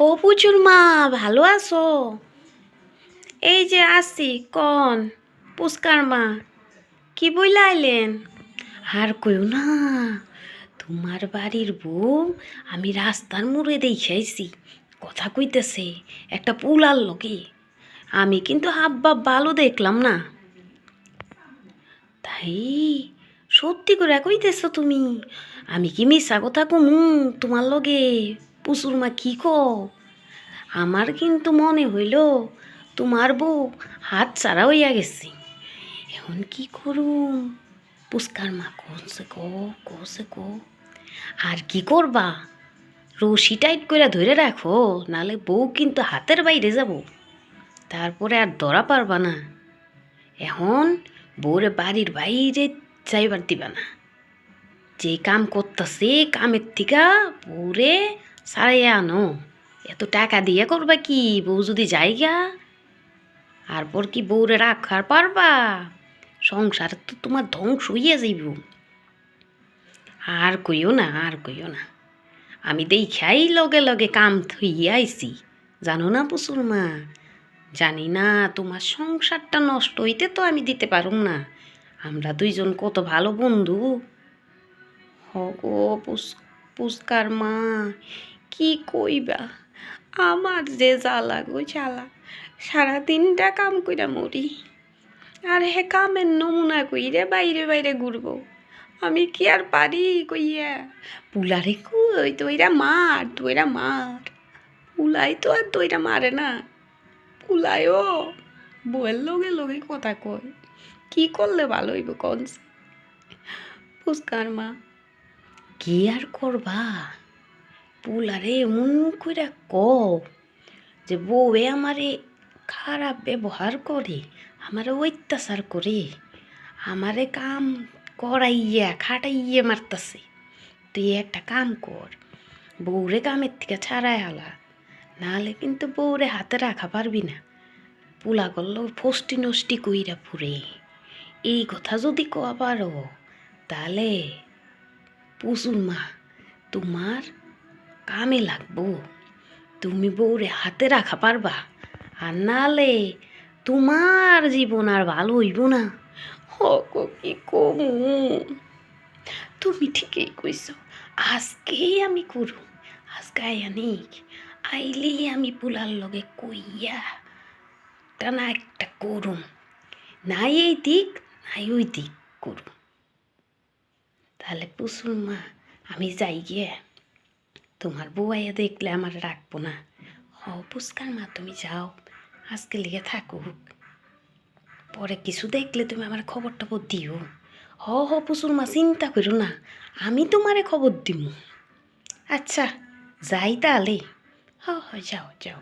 ও পুচুর মা, ভালো আছো? এই যে আসি কন পুস্কার মা, কি বইলা আইলেন? আর কইও না, তোমার বাড়ির বউ আমি রাস্তার মোড়ে দেখাইছি কথা কইতেছে একটা পুলার লগে। আমি কিন্তু হাব্বা ভালো দেখলাম না। তাই সত্যি করে কইতেছো তুমি? আমি কি মিছা কথা কমু তোমার লগে? পুচুর মা কি কও? আমার কিন্তু মনে হইল তোমার বউ হাত ছাড়া হইয়া গেছে। এখন কি করুম? পুস্কার মা কছে কো। আর কি করবা? রশি টাইট করে ধরে রাখো, নালে বউ কিন্তু হাতের বাইরে যাব, তারপরে আর ধরা পারবা না। এখন বউরে বাড়ির বাইরে যাইবার দিবা না। যে কাম করতেছে কামের থেকে বউরে সারাইয়া আনো। এত টাকা দিয়ে করবা কি? বউ যদি যাইগা আর পর কি বউরে রাখার পারবা? সংসার তো তোমার ধ্বংস হইয়া যাইব। আর কইও না আমি দেখাই লগে লগে কাম থইয়া আইছি। জানো না পুচুর মা, জানি না তোমার সংসারটা নষ্ট হইতে তো আমি দিতে পারুম না। আমরা দুইজন কত ভালো বন্ধু। হগো পুস্কার মা, কি কইবা? আমার যে জ্বালা গো জ্বালা, সারাদিনটা কাম কইরা মরি, আর হে কামের নমুনা কইরে বাইরে বাইরে ঘুরবো। আমি কি আর পারি কইয়া? পুলারে কই তইরা মার। পুলাই তো আর তইরা মারে না। পুলাইও বউয়ের লগে লগে কথা কয়। কি করলে ভালো হইব কন? পুস্কার মা, কি আর করবা? পুলারে এমন কইরা কও যে বউয়ে আমারে খারাপ ব্যবহার করে, আমারে অত্যাচার করে, আমারে কাম করাইয়া খাটাইয়া মারতাছে। তুই একটা কাম কর, বউরে কামের থেকে ছাড়াই হালা, নাহলে কিন্তু বউরে হাতে রাখা পারবি না। পোলা করলো ফষ্টি নষ্টি কইরা ফুরে। এই কথা যদি কওয়া পারো, তাহলে পুচুর মা তোমার কামে লাগবো। তুমি বউরে হাতে রাখা পারবা, আর নালে তোমার জীবন আর ভালো হইব না। হক কি কমু? তুমি ঠিকই কইছ, আজকেই আমি করু। আজকে আনিক আইলেই আমি পুলার লগে কইয়া একটা না একটা করুম। নাই এই দিক নাই ওই দিক করুম। তাহলে পুচুর মা, আমি যাই গিয়ে। তোমার বউয়াইয়া দেখলে আমার রাখবো না। পুস্কার মা তুমি যাও, আজকে লিগে থাকুক। পরে কিছু দেখলে তুমি আমার খবর টবর দিও। পুচুর মা, চিন্তা করো না, আমি তোমারে খবর দিব। আচ্ছা যাই তাহলে। যাও যাও।